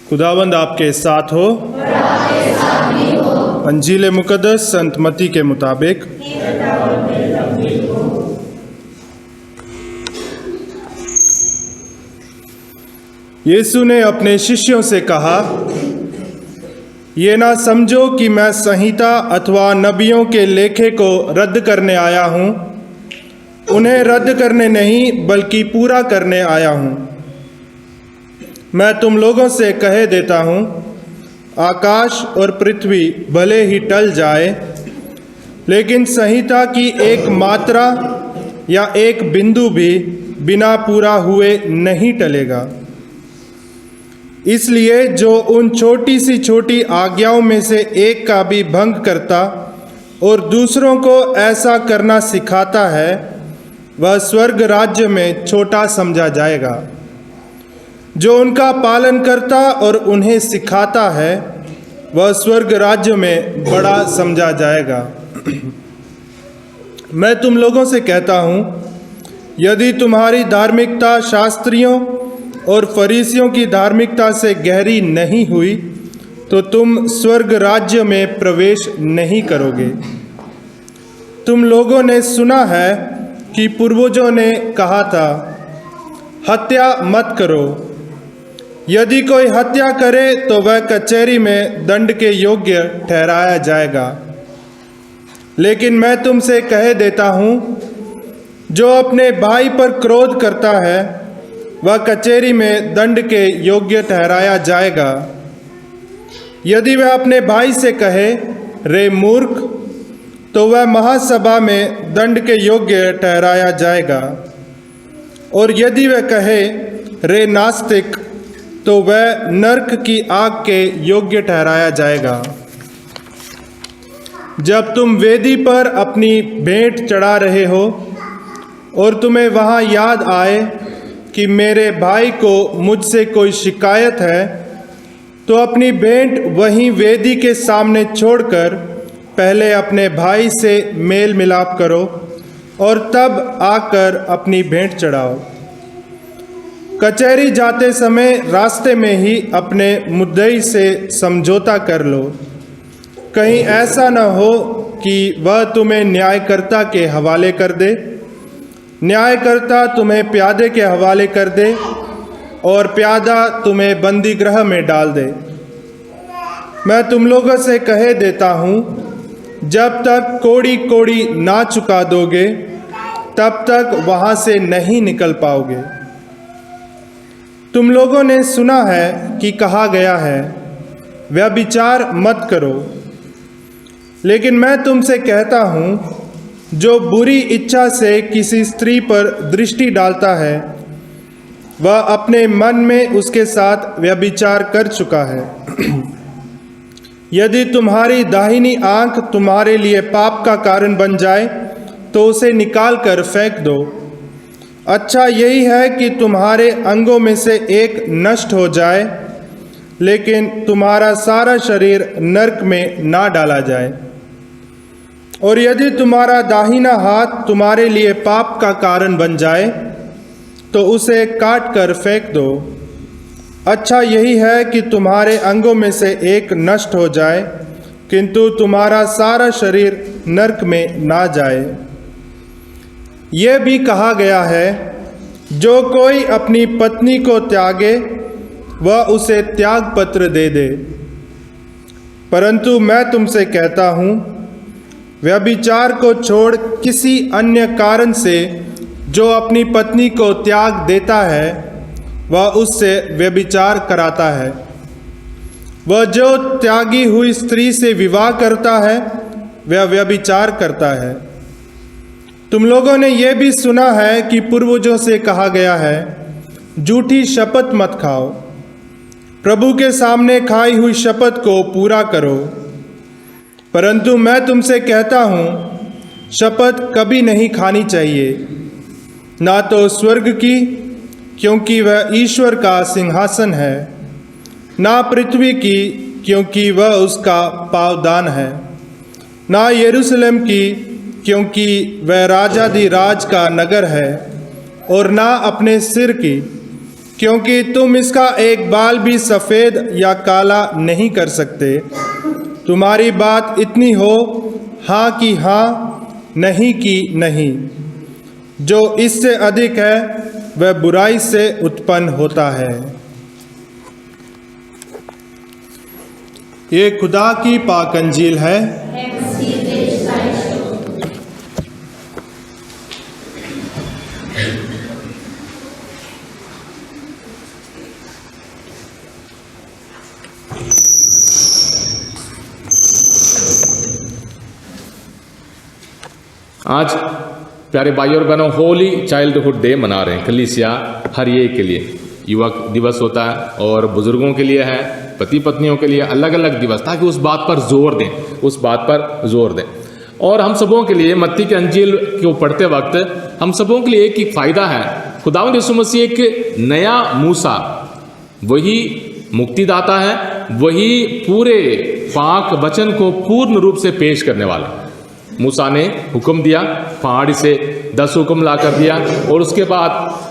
खुदावंद आपके साथ हो। अंजील मुकद्दस संत मत्ती के मुताबिक। यीशु ने अपने शिष्यों से कहा, ये ना समझो कि मैं संहिता अथवा नबियों के लेखे को रद्द करने आया हूँ। उन्हें रद्द करने नहीं बल्कि पूरा करने आया हूँ। मैं तुम लोगों से कह देता हूँ, आकाश और पृथ्वी भले ही टल जाए, लेकिन संहिता की एक मात्रा या एक बिंदु भी बिना पूरा हुए नहीं टलेगा। इसलिए जो उन छोटी सी छोटी आज्ञाओं में से एक का भी भंग करता और दूसरों को ऐसा करना सिखाता है, वह स्वर्ग राज्य में छोटा समझा जाएगा। जो उनका पालन करता और उन्हें सिखाता है, वह स्वर्ग राज्य में बड़ा समझा जाएगा। मैं तुम लोगों से कहता हूँ, यदि तुम्हारी धार्मिकता शास्त्रियों और फरीसियों की धार्मिकता से गहरी नहीं हुई, तो तुम स्वर्ग राज्य में प्रवेश नहीं करोगे। तुम लोगों ने सुना है कि पूर्वजों ने कहा था, हत्या मत करो। यदि कोई हत्या करे तो वह कचहरी में दंड के योग्य ठहराया जाएगा। लेकिन मैं तुमसे कह देता हूँ, जो अपने भाई पर क्रोध करता है, वह कचहरी में दंड के योग्य ठहराया जाएगा। यदि वह अपने भाई से कहे, रे मूर्ख, तो वह महासभा में दंड के योग्य ठहराया जाएगा। और यदि वह कहे, रे नास्तिक, तो वह नरक की आग के योग्य ठहराया जाएगा। जब तुम वेदी पर अपनी भेंट चढ़ा रहे हो और तुम्हें वहाँ याद आए कि मेरे भाई को मुझसे कोई शिकायत है, तो अपनी भेंट वहीं वेदी के सामने छोड़कर पहले अपने भाई से मेल मिलाप करो और तब आकर अपनी भेंट चढ़ाओ। कचहरी जाते समय रास्ते में ही अपने मुद्दई से समझौता कर लो। कहीं ऐसा न हो कि वह तुम्हें न्यायकर्ता के हवाले कर दे, न्यायकर्ता तुम्हें प्यादे के हवाले कर दे और प्यादा तुम्हें बंदी गृह में डाल दे। मैं तुम लोगों से कह देता हूँ, जब तक कोड़ी कोड़ी ना चुका दोगे, तब तक वहाँ से नहीं निकल पाओगे। तुम लोगों ने सुना है कि कहा गया है, व्यभिचार मत करो। लेकिन मैं तुमसे कहता हूँ, जो बुरी इच्छा से किसी स्त्री पर दृष्टि डालता है, वह अपने मन में उसके साथ व्यभिचार कर चुका है। यदि तुम्हारी दाहिनी आंख तुम्हारे लिए पाप का कारण बन जाए, तो उसे निकाल कर फेंक दो। अच्छा यही है कि तुम्हारे अंगों में से एक नष्ट हो जाए, लेकिन तुम्हारा सारा शरीर नरक में ना डाला जाए। और यदि तुम्हारा दाहिना हाथ तुम्हारे लिए पाप का कारण बन जाए, तो उसे काट कर फेंक दो। अच्छा यही है कि तुम्हारे अंगों में से एक नष्ट हो जाए, किंतु तुम्हारा सारा शरीर नरक में ना जाए। यह भी कहा गया है, जो कोई अपनी पत्नी को त्यागे, वह उसे त्याग पत्र दे दे। परंतु मैं तुमसे कहता हूँ, व्यभिचार को छोड़ किसी अन्य कारण से जो अपनी पत्नी को त्याग देता है, वह उससे व्यभिचार कराता है। वह जो त्यागी हुई स्त्री से विवाह करता है, वह व्यभिचार करता है। तुम लोगों ने यह भी सुना है कि पूर्वजों से कहा गया है, झूठी शपथ मत खाओ। प्रभु के सामने खाई हुई शपथ को पूरा करो। परंतु मैं तुमसे कहता हूँ, शपथ कभी नहीं खानी चाहिए, ना तो स्वर्ग की, क्योंकि वह ईश्वर का सिंहासन है, ना पृथ्वी की, क्योंकि वह उसका पावदान है, ना यरूशलेम की, क्योंकि वह राजाधिराज का नगर है, और ना अपने सिर की, क्योंकि तुम इसका एक बाल भी सफ़ेद या काला नहीं कर सकते। तुम्हारी बात इतनी हो, हाँ कि हाँ, नहीं कि नहीं। जो इससे अधिक है वह बुराई से उत्पन्न होता है। ये खुदा की पाक अंजील है। आज प्यारे भाइयों और बहनों, होली चाइल्डहुड डे मना रहे हैं कलीसिया हर एक के लिए। युवक दिवस होता है और बुजुर्गों के लिए है, पति पत्नियों के लिए अलग अलग दिवस, ताकि उस बात पर जोर दें, उस बात पर जोर दें। और हम सबों के लिए मत्ती के अंजील को पढ़ते वक्त हम सबों के लिए एक ही फायदा है। खुदावंद यीशु मसीह एक नया मूसा, वही मुक्तिदाता है, वही पूरे पाक वचन को पूर्ण रूप से पेश करने वाला। मूसा ने हुक्म दिया, पहाड़ी से 10 हुक्म ला कर दिया, और उसके बाद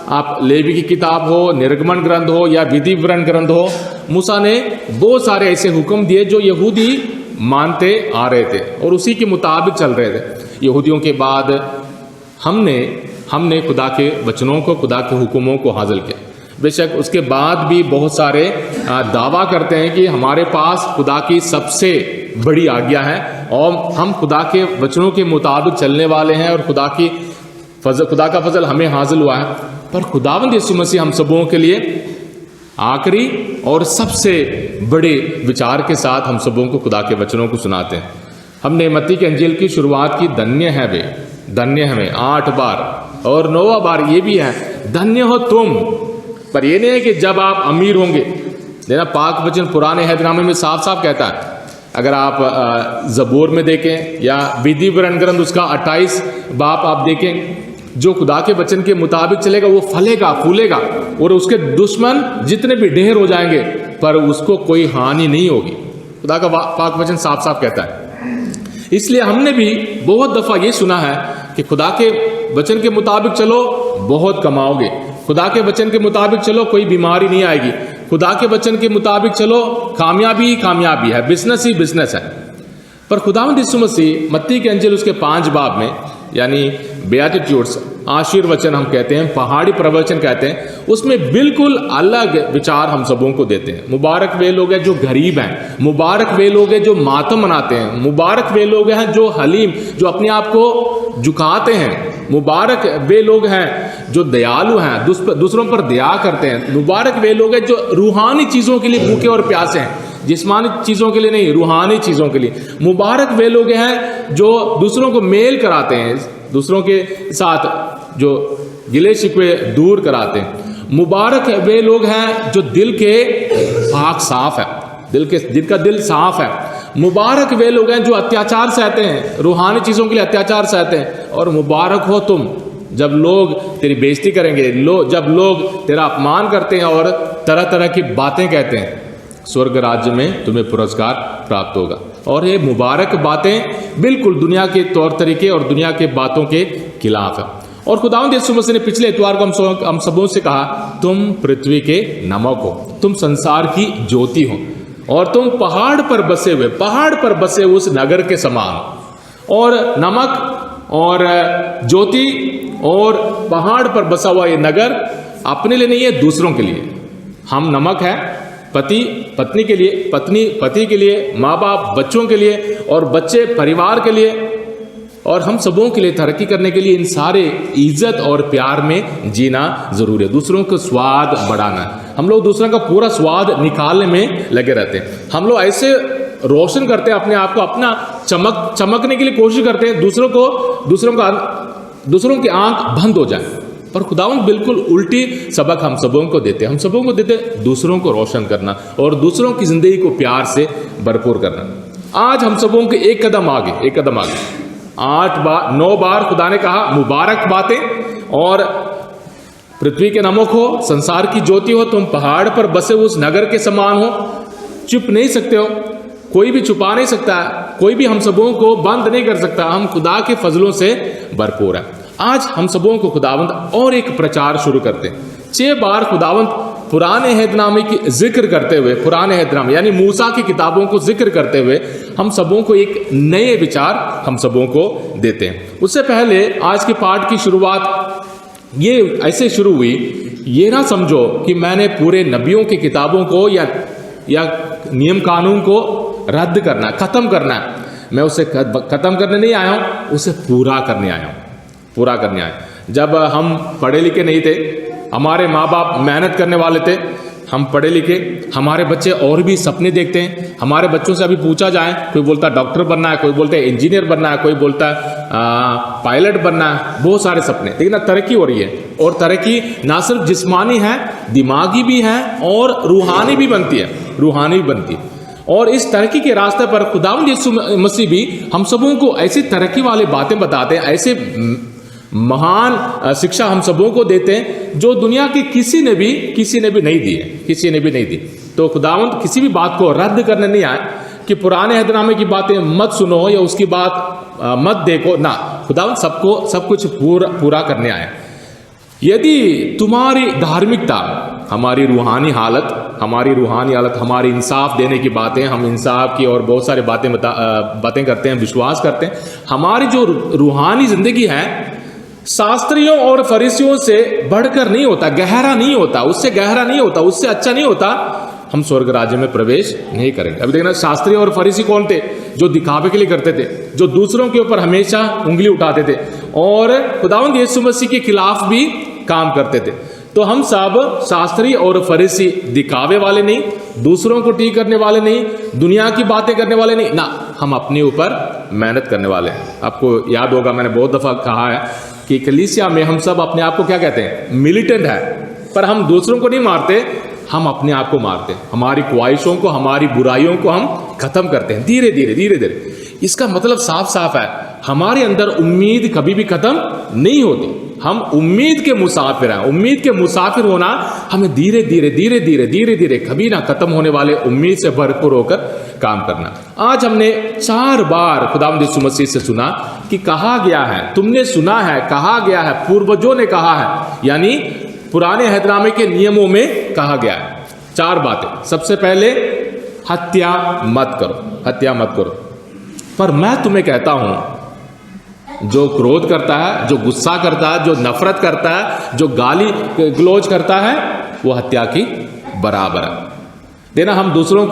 आप लेवी की किताब हो, निर्गमन ग्रंथ हो या विधि विवरण ग्रंथ हो, मूसा ने बहुत सारे ऐसे हुक्म दिए जो यहूदी मानते आ रहे थे और उसी के मुताबिक चल रहे थे। यहूदियों के बाद हमने खुदा के वचनों को, खुदा के हुक्मों को हासिल किया। बेशक उसके बाद भी बहुत सारे दावा करते हैं कि हमारे पास खुदा की सबसे बड़ी आज्ञा है और हम खुदा के वचनों के मुताबिक चलने वाले हैं और खुदा का फजल हमें हासिल हुआ है। पर खुदावंद यीशु मसीह हम सबों के लिए आखिरी और सबसे बड़े विचार के साथ हम सबों को खुदा के वचनों को सुनाते हैं। हमने मत्ती के अंजील की शुरुआत की, धन्य है वे, धन्य है वे 8 बार, और 9वां बार ये भी है, धन्य हो तुम। पर ये नहीं है कि जब आप अमीर होंगे। देखना, पाक वचन पुराने अहदनामे में साफ साफ कहता है। अगर आप ज़बूर में देखें या विधि विवरण ग्रंथ उसका 28 बाब आप देखें, जो खुदा के वचन के मुताबिक चलेगा वो फलेगा, फूलेगा, और उसके दुश्मन जितने भी ढेर हो जाएंगे पर उसको कोई हानि नहीं होगी। खुदा का पाक वचन साफ साफ कहता है। इसलिए हमने भी बहुत दफ़ा ये सुना है कि खुदा के वचन के मुताबिक चलो, बहुत कमाओगे। खुदा के वचन के मुताबिक चलो, कोई बीमारी नहीं आएगी। खुदा के वचन के मुताबिक चलो, कामयाबी ही कामयाबी है, बिजनेस ही बिजनेस है। पर खुदावंद यीशु मसीह मत्ती के अंजील उसके 5 बाब में, यानी बेआटिट्यूड्स, आशीर्वचन हम कहते हैं, पहाड़ी प्रवचन कहते हैं, उसमें बिल्कुल अलग विचार हम सबों को देते हैं। मुबारक वे लोग हैं जो गरीब हैं, मुबारक वे लोग हैं जो मातम मनाते हैं, मुबारक वे लोग हैं जो हलीम, जो अपने आप को झुकाते हैं, मुबारक वे लोग हैं जो दयालु हैं, दूसरों पर दया करते हैं, मुबारक वे लोग हैं जो रूहानी चीज़ों के लिए भूखे और प्यासे हैं, जिस्मानी चीज़ों के लिए नहीं, रूहानी चीज़ों के लिए। मुबारक वे लोग हैं जो दूसरों को मेल कराते हैं, दूसरों के साथ जो गिले शिकवे दूर कराते हैं। मुबारक वे लोग हैं जो दिल के पाक साफ है, जिनका दिल साफ है। मुबारक वे लोग हैं जो अत्याचार सहते हैं, रूहानी चीज़ों के लिए अत्याचार सहते हैं। और मुबारक हो तुम जब लोग तेरी बेइज्जती करेंगे, जब लोग तेरा अपमान करते हैं और तरह तरह की बातें कहते हैं, स्वर्ग राज्य में तुम्हें पुरस्कार प्राप्त होगा। और ये मुबारक बातें बिल्कुल दुनिया के तौर तरीके और दुनिया के बातों के खिलाफ है। और खुदावंद यीशु मसीह ने पिछले इतवार को हम सबों से कहा, तुम पृथ्वी के नमक हो, तुम संसार की ज्योति हो, और तुम पहाड़ पर बसे उस नगर के समान हो। और नमक और ज्योति और पहाड़ पर बसा हुआ ये नगर अपने लिए नहीं है, दूसरों के लिए। हम नमक है, पति पत्नी के लिए, पत्नी पति के लिए, माँ बाप बच्चों के लिए, और बच्चे परिवार के लिए, और हम सबों के लिए तरक्की करने के लिए इन सारे इज्जत और प्यार में जीना जरूरी है। दूसरों का स्वाद बढ़ाना है। हम लोग दूसरों का पूरा स्वाद निकालने में लगे रहते हैं। हम लोग ऐसे रोशन करते हैं अपने आप को, अपना चमकने के लिए कोशिश करते हैं, दूसरों की आंख बंद हो जाए। पर खुदावंद बिल्कुल उल्टी सबक हम सबों को देते हैं। हम सबों को देते दूसरों को रोशन करना और दूसरों की जिंदगी को प्यार से भरपूर करना। आज हम सबों के एक कदम आगे 9 बार खुदा ने कहा मुबारक बातें, और पृथ्वी के नमक हो, संसार की ज्योति हो, तुम पहाड़ पर बसे उस नगर के समान हो। चुप नहीं सकते हो, कोई भी छुपा नहीं सकता है, कोई भी हम सबों को बंद नहीं कर सकता। हम खुदा के फजलों से भरपूर है। आज हम सबों को खुदावंद और एक प्रचार शुरू करते हैं। 6 बार खुदावंद पुराने अहदनामे की जिक्र करते हुए, पुराने अहदनामे यानी मूसा की किताबों को जिक्र करते हुए हम सबों को एक नए विचार हम सबों को देते हैं। उससे पहले आज के पाठ की शुरुआत ये ऐसे शुरू हुई, ये ना समझो कि मैंने पूरे नबियों की किताबों को या नियम कानून को रद्द करना, खत्म करना है। मैं उसे खत्म करने नहीं आया हूं, उसे पूरा करने आया हूं, पूरा करने आया। जब हम पढ़े लिखे नहीं थे, हमारे माँ बाप मेहनत करने वाले थे, हम पढ़े लिखे, हमारे बच्चे और भी सपने देखते हैं। हमारे बच्चों से अभी पूछा जाए, कोई बोलता है डॉक्टर बनना है, कोई बोलता है इंजीनियर बनना है, कोई बोलता है पायलट बनना है, बहुत सारे सपने। लेकिन ना तरक्की हो रही है, और तरक्की ना सिर्फ जिस्मानी है, दिमागी भी है और रूहानी भी बनती है, रूहानी भी बनती है। और इस तरक्की के रास्ते पर खुदावंद यीशु मसीह भी हम सबों को ऐसी तरक्की वाली बातें बताते हैं, ऐसे महान शिक्षा हम सबों को देते हैं जो दुनिया के किसी ने भी नहीं दी है, किसी ने भी नहीं दी। तो खुदावंद किसी भी बात को रद्द करने नहीं आए कि पुराने अहदनामे की बातें मत सुनो या उसकी बात मत देखो ना, खुदावंद सब कुछ पूरा करने आए। यदि तुम्हारी धार्मिकता, हमारी रूहानी हालत, हमारी इंसाफ देने की बातें, हम इंसाफ की और बहुत सारी बातें करते हैं, विश्वास करते हैं। हमारी जो रूहानी जिंदगी है शास्त्रियों और फरीसियों से बढ़कर नहीं होता, गहरा नहीं होता, उससे गहरा नहीं होता, उससे अच्छा नहीं होता, हम स्वर्ग राज्य में प्रवेश नहीं करेंगे। अभी देखना, शास्त्री और फरीसी कौन थे? जो दिखावे के लिए करते थे, जो दूसरों के ऊपर हमेशा उंगली उठाते थे और खुदावंद यीशु मसीह के खिलाफ भी काम करते थे। तो हम सब शास्त्री और फरीसी दिखावे वाले नहीं, दूसरों को ठीक करने वाले नहीं, दुनिया की बातें करने वाले नहीं ना, हम अपने ऊपर मेहनत करने वाले हैं। आपको याद होगा, मैंने बहुत दफा कहा है कि कलीसिया में हम सब अपने आप को क्या कहते हैं? मिलिटेंट है। पर हम दूसरों को नहीं मारते, हम अपने आप को मारते हैं। हमारी ख्वाहिशों को, हमारी बुराइयों को हम खत्म करते हैं धीरे धीरे। इसका मतलब साफ साफ है, हमारे अंदर उम्मीद कभी भी खत्म नहीं होती। हम उम्मीद के मुसाफिर हैं। उम्मीद के मुसाफिर होना हमें धीरे धीरे कभी ना खत्म होने वाले उम्मीद से भरपूर होकर काम करना। आज हमने 4 बार खुदावंद यीशु मसीह से सुना कि कहा गया है, तुमने सुना है, कहा गया है, पूर्वजों ने कहा है, यानी पुराने अहदनामे के नियमों में कहा गया है 4 बातें। सबसे पहले, हत्या मत करो, हत्या मत करो। पर मैं तुम्हें कहता हूं, जो क्रोध करता है, जो गुस्सा करता है, जो नफरत करता है, जो गाली गलौज करता है, वो हत्या की बराबर है। देना, हम दूसरों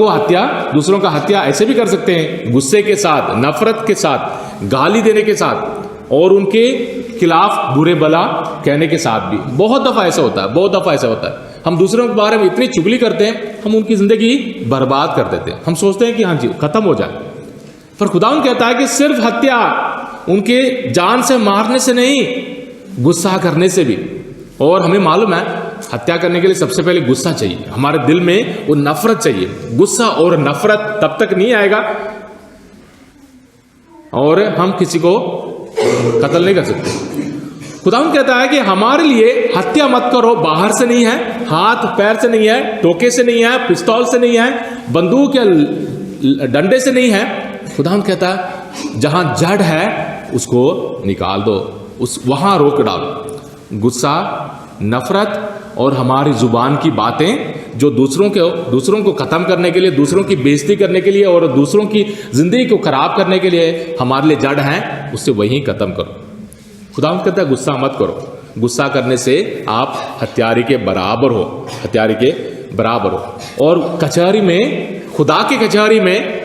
का हत्या ऐसे भी कर सकते हैं, गुस्से के साथ, नफरत के साथ, गाली देने के साथ और उनके खिलाफ बुरे भला कहने के साथ भी। बहुत दफा ऐसा होता है, हम दूसरों के बारे में इतनी चुगली करते हैं, हम उनकी जिंदगी बर्बाद कर देते हैं। हम सोचते हैं कि हाँ जी खत्म हो जाए, पर खुदावंद कहता है कि सिर्फ हत्या, उनके जान से मारने से नहीं, गुस्सा करने से भी। और हमें मालूम है, हत्या करने के लिए सबसे पहले गुस्सा चाहिए, हमारे दिल में वो नफरत चाहिए। गुस्सा और नफरत तब तक नहीं आएगा और हम किसी को कत्ल नहीं कर सकते। खुदावंद कहता है कि हमारे लिए हत्या मत करो, बाहर से नहीं है, हाथ पैर से नहीं है, टोके से नहीं है, पिस्तौल से नहीं है, बंदूक या डंडे से नहीं है। खुदावंद कहता है जहां जड़ है उसको निकाल दो, वहां रोक डालो। गुस्सा, नफरत और हमारी जुबान की बातें जो दूसरों को खत्म करने के लिए, दूसरों की बेइज्जती करने के लिए और दूसरों की जिंदगी को खराब करने के लिए हमारे लिए जड़ हैं, उससे वहीं खत्म करो। खुदावंद कहता है गुस्सा मत करो। गुस्सा करने से आप हत्यारे के बराबर हो। और कचहरी में, खुदा की कचहरी में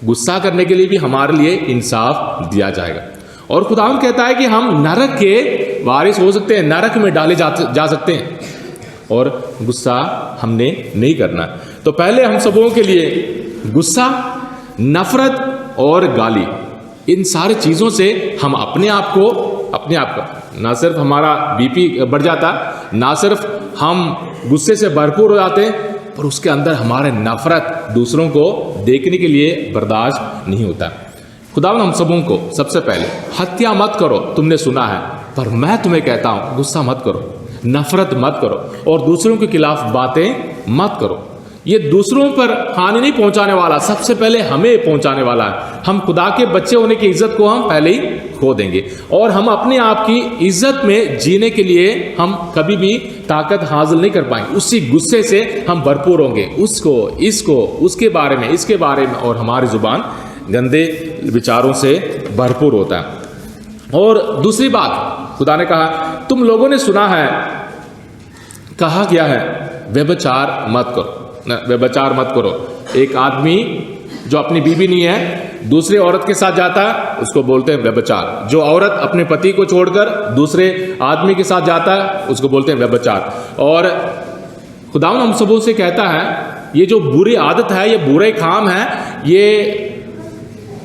गुस्सा करने के लिए भी हमारे लिए इंसाफ दिया जाएगा। और खुदावंद कहता है कि हम नरक के वारिस हो सकते हैं, नरक में डाले जा सकते हैं, और गुस्सा हमने नहीं करना। तो पहले हम सबों के लिए गुस्सा, नफरत और गाली, इन सारी चीजों से हम अपने आप का ना सिर्फ हमारा बीपी बढ़ जाता, ना सिर्फ हम गुस्से से भरपूर हो जाते, पर उसके अंदर हमारे नफरत दूसरों को देखने के लिए बर्दाश्त नहीं होता। खुदावंद हम सबों को सबसे पहले हत्या मत करो, तुमने सुना है, पर मैं तुम्हें कहता हूं गुस्सा मत करो, नफरत मत करो और दूसरों के खिलाफ बातें मत करो। ये दूसरों पर हानि नहीं पहुंचाने वाला, सबसे पहले हमें पहुंचाने वाला है। हम खुदा के बच्चे होने की इज्जत को हम पहले ही खो देंगे और हम अपने आप की इज्जत में जीने के लिए हम कभी भी ताकत हासिल नहीं कर पाएंगे। उसी गुस्से से हम भरपूर होंगे, उसको इसको उसके बारे में इसके बारे में, और हमारी जुबान गंदे विचारों से भरपूर होता है। और दूसरी बात खुदा ने कहा, तुम लोगों ने सुना है, कहा गया है व्यभिचार मत करो, व्यभिचार मत करो। एक आदमी जो अपनी बीवी नहीं है दूसरे औरत के साथ जाता है उसको बोलते हैं व्यभिचार। जो औरत अपने पति को छोड़कर दूसरे आदमी के साथ जाता है उसको बोलते हैं व्यभिचार। और खुदावंद हम सबों से कहता है ये जो बुरी आदत है, ये बुरे काम है, ये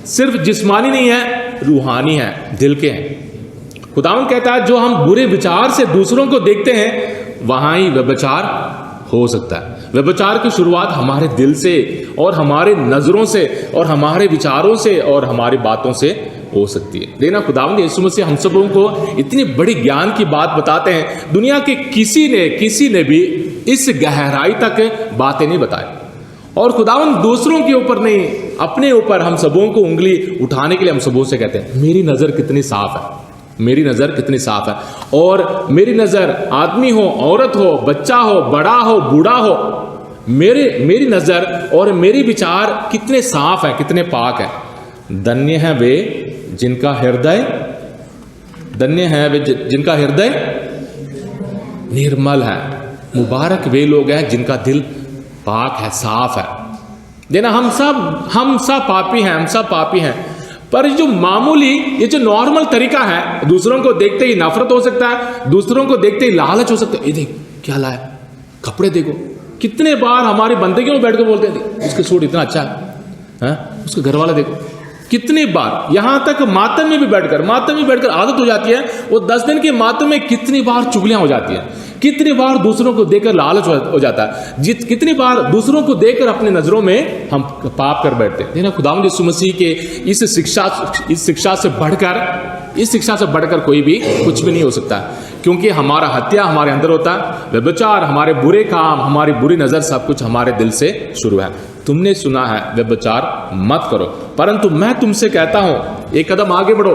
सिर्फ जिस्मानी नहीं है, रूहानी है, दिल के हैं। खुदावंद कहता है जो हम बुरे विचार से दूसरों को देखते हैं वहां ही व्यभिचार हो सकता है। व्यभिचार की शुरुआत हमारे दिल से और हमारे नजरों से और हमारे विचारों से और हमारी बातों से हो सकती है। देखना खुदावंद यीशु मसीह हम सबों को इतनी बड़ी ज्ञान की बात बताते हैं, दुनिया के किसी ने भी इस गहराई तक बातें नहीं बताई। और खुदावंद दूसरों के ऊपर नहीं, अपने ऊपर हम सबों को उंगली उठाने के लिए हम सबों से कहते हैं मेरी नजर कितनी साफ है, मेरी नजर कितनी साफ है। और मेरी नजर आदमी हो, औरत हो, बच्चा हो, बड़ा हो, बूढ़ा हो, मेरी नजर और मेरी विचार कितने साफ है, कितने पाक है। धन्य है वे जिनका हृदय, धन्य है वे जिनका हृदय निर्मल है। मुबारक वे लोग हैं जिनका दिल पाक है, साफ है। देना हम सब पापी हैं, हम सब पापी हैं। पर जो मामूली, ये जो नॉर्मल तरीका है, दूसरों को देखते ही नफरत हो सकता है, दूसरों को देखते ही लालच हो सकता है। ये देख क्या लाया, कपड़े देखो। कितने बार हमारी बंदगियों में बैठ कर बोलते हैं उसके सूट इतना अच्छा है, उसके घर वाला देखो। कितनी बार, यहां तक मातम में भी बैठकर आदत हो जाती है। वो 10 दिन के मातम में कितनी बार चुगलियां हो जाती हैं, कितनी बार दूसरों को देखकर लालच हो जाता है, कितनी बार दूसरों को देखकर अपनी नजरों में हम पाप कर बैठते हैं। देखना खुदावंद यीशु मसीह के इस शिक्षा से बढ़कर कोई भी कुछ भी नहीं हो सकता, क्योंकि हमारा हत्या हमारे अंदर होता है, व्यभिचार, हमारे बुरे काम, हमारी बुरी नजर, सब कुछ हमारे दिल से शुरू है। तुमने सुना है व्यभिचार मत करो, परंतु मैं तुमसे कहता हूं एक कदम आगे बढ़ो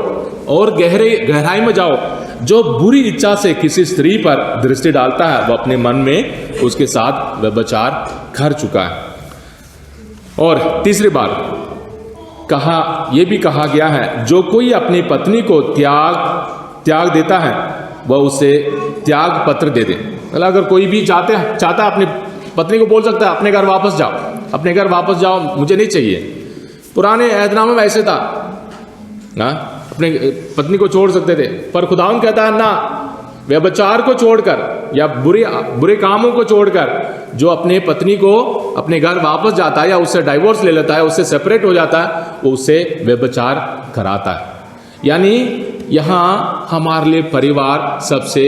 और गहराई में जाओ। जो बुरी इच्छा से किसी स्त्री पर दृष्टि डालता है वो अपने मन में उसके साथ व्यभिचार कर चुका है। और तीसरी बार यह भी कहा गया है जो कोई अपनी पत्नी को त्याग देता है वह उसे त्याग पत्र दे दे। मतलब अगर कोई भी चाहता है अपनी पत्नी को बोल सकता है अपने घर वापस जाओ, मुझे नहीं चाहिए। पुराने अहदनामे में ऐसे था ना, अपने पत्नी को छोड़ सकते थे, पर खुदावंद कहता है ना, व्यभिचार को छोड़कर या बुरे कामों को छोड़कर जो अपने पत्नी को अपने घर वापस जाता है या उससे डाइवोर्स ले लेता है, उससे सेपरेट हो जाता है, वो उससे व्यभिचार कराता है। यानी यहाँ हमारे लिए परिवार सबसे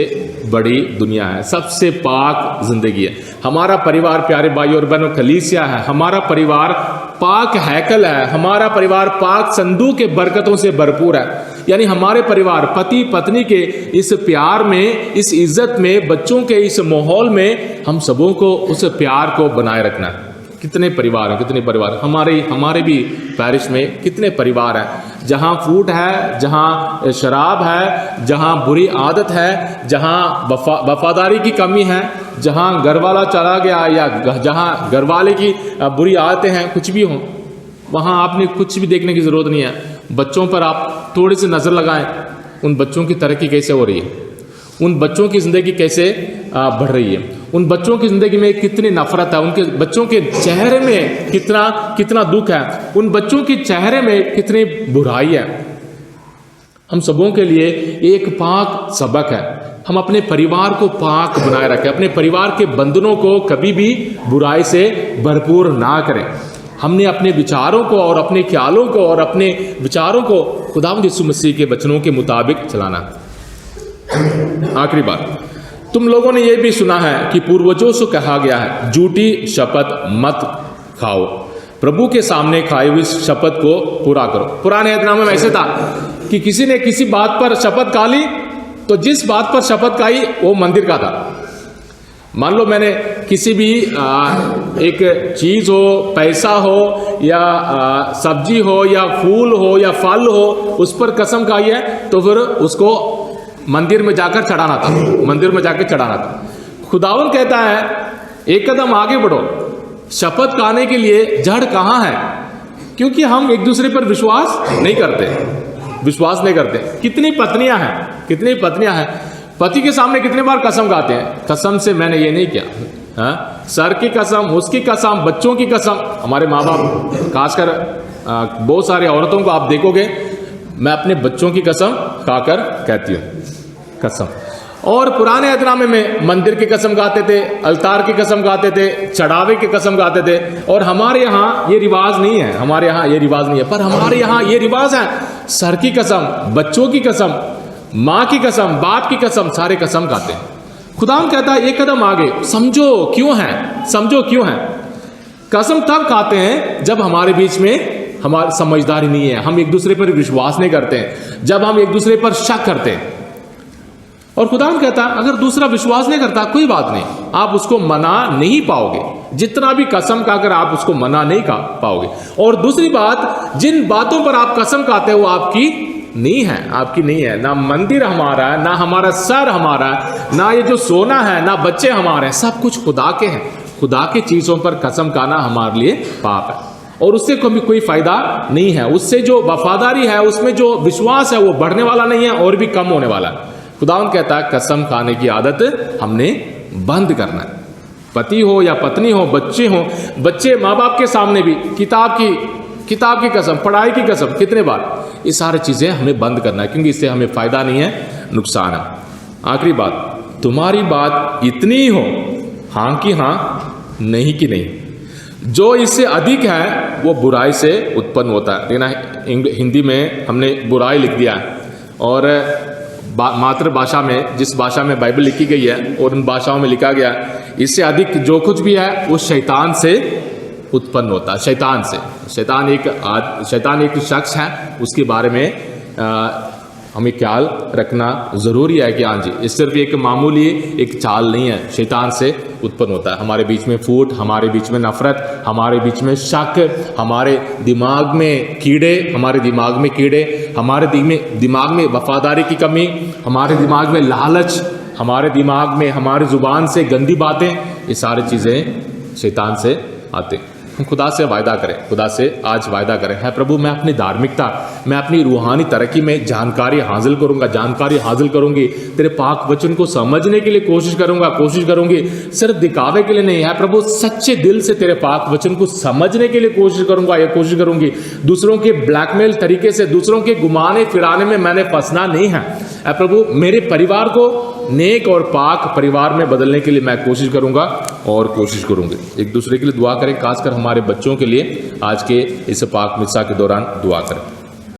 बड़ी दुनिया है, सबसे पाक जिंदगी है। हमारा परिवार प्यारे भाई और बहनों कलीसिया है, हमारा परिवार पाक हैकल है, हमारा परिवार पाक संदूक के बरकतों से भरपूर है। यानी हमारे परिवार पति पत्नी के इस प्यार में, इस इज्जत में, बच्चों के इस माहौल में हम सबों को उस प्यार को बनाए रखना है। कितने परिवार हैं, हमारे भी पैरिश में कितने परिवार हैं जहाँ फूट है, जहाँ शराब है, जहाँ बुरी आदत है, जहाँ वफादारी की कमी है, जहाँ घरवाला चला गया या जहाँ घरवाले की बुरी आदतें हैं, कुछ भी हो, वहाँ आपने कुछ भी देखने की ज़रूरत नहीं है। बच्चों पर आप थोड़ी सी नज़र लगाएं, उन बच्चों की तरक्की कैसे हो रही है, उन बच्चों की ज़िंदगी कैसे बढ़ रही है, उन बच्चों की ज़िंदगी में कितनी नफरत है, उनके बच्चों के चेहरे में कितना दुख है, उन बच्चों के चेहरे में कितनी बुराई है। हम सबों के लिए एक पाक सबक है, हम अपने परिवार को पाक बनाए रखें, अपने परिवार के बंधनों को कभी भी बुराई से भरपूर ना करें। हमने अपने विचारों को और अपने ख्यालों को और अपने विचारों को खुदावंद यीशु मसीह के वचनों के मुताबिक चलाना। आखिरी बात, तुम लोगों ने यह भी सुना है कि पूर्वजों से कहा गया है झूठी शपथ मत खाओ, प्रभु के सामने खाई हुई शपथ को पूरा करो। पुराने अहदनामे में ऐसे था कि किसी ने किसी बात पर शपथ खा ली तो जिस बात पर शपथ खाई वो मंदिर का था, मान लो मैंने किसी भी एक चीज हो, पैसा हो या सब्जी हो या फूल हो या फल हो, उस पर कसम खाई है, तो फिर उसको मंदिर में जाकर चढ़ाना था, मंदिर में जाकर चढ़ाना था। खुदावन कहता है एक कदम आगे बढ़ो, शपथ खाने के लिए जड़ कहाँ है? क्योंकि हम एक दूसरे पर विश्वास नहीं करते, विश्वास नहीं करते। कितनी पत्नियां हैं, पति के सामने कितने बार कसम खाते हैं, कसम से मैंने ये नहीं किया, सर की कसम, उसकी कसम, बच्चों की कसम। हमारे माँ बाप, खासकर बहुत सारी औरतों को आप देखोगे, मैं अपने बच्चों की कसम खाकर कहती हूँ, कसम। और पुराने अहदनामे में मंदिर की कसम खाते थे, अल्तार की कसम खाते थे, चढ़ावे की कसम खाते थे। और हमारे यहाँ ये रिवाज नहीं है, हमारे यहाँ ये रिवाज नहीं है, पर हमारे यहाँ ये रिवाज है, सर की कसम, बच्चों की कसम, माँ की कसम, बाप की कसम, सारे कसम खाते हैं। खुदावन कहता है एक कदम आगे, समझो क्यों है। कसम तब खाते हैं जब हमारे बीच में हमारी समझदारी नहीं है, हम एक दूसरे पर विश्वास नहीं करते हैं, जब हम एक दूसरे पर शक करते हैं। और खुदावन कहता है अगर दूसरा विश्वास नहीं करता, कोई बात नहीं, आप उसको मना नहीं पाओगे, जितना भी कसम खाकर आप उसको मना नहीं पाओगे। और दूसरी बात, जिन बातों पर आप कसम खाते हो वो आपकी नहीं है। ना मंदिर हमारा है, ना हमारा सर हमारा है, ना ये जो सोना है, ना बच्चे हमारे हैं, सब कुछ खुदा के हैं। खुदा की चीजों पर कसम खाना हमारे लिए पाप है और उससे कोई फायदा नहीं है। उससे जो वफादारी है, उसमें जो विश्वास है, वो बढ़ने वाला नहीं है और भी कम होने वाला है। खुदावन कहता है कसम खाने की आदत हमने बंद करना है। पति हो या पत्नी हो, बच्चे माँ बाप के सामने भी किताब की कसम, पढ़ाई की कसम, कितने बार, ये सारी चीजें हमें बंद करना है, क्योंकि इससे हमें फायदा नहीं है, नुकसान है। आखिरी बात, तुम्हारी बात इतनी हो, हाँ की हाँ, नहीं की नहीं। जो इससे अधिक है वो बुराई से उत्पन्न होता है। लेकिन हिंदी में हमने बुराई लिख दिया है और मातृभाषा में, जिस भाषा में बाइबल लिखी गई है और उन भाषाओं में लिखा गया है, इससे अधिक जो कुछ भी है वो शैतान से उत्पन्न होता है। शैतान एक शख्स है, उसके बारे में हमें ख्याल रखना जरूरी है कि हाँ जी, ये सिर्फ एक मामूली एक चाल नहीं है, शैतान से उत्पन्न होता है। हमारे बीच में फूट, हमारे बीच में नफरत, हमारे बीच में शक, हमारे दिमाग में कीड़े, हमारे दिमाग में वफादारी की कमी, हमारे दिमाग में लालच, हमारे दिमाग में हमारी जुबान से गंदी बातें, ये सारी चीज़ें शैतान से आते हैं। खुदा से वायदा करें, खुदा से आज वायदा करें, है प्रभु मैं अपनी धार्मिकता, मैं अपनी रूहानी तरक्की में जानकारी हासिल करूंगी, तेरे पाक वचन को समझने के लिए कोशिश करूंगी, सिर्फ दिखावे के लिए नहीं, है प्रभु सच्चे दिल से तेरे पाक वचन को समझने के लिए कोशिश करूंगी। दूसरों के ब्लैकमेल तरीके से, दूसरों के घुमाने फिराने में मैंने फंसना नहीं है। है प्रभु मेरे परिवार को नेक और पाक परिवार में बदलने के लिए मैं कोशिश करूंगी। एक दूसरे के लिए दुआ करें, खासकर हमारे बच्चों के लिए आज के इस पाक मिसा के दौरान दुआ करें।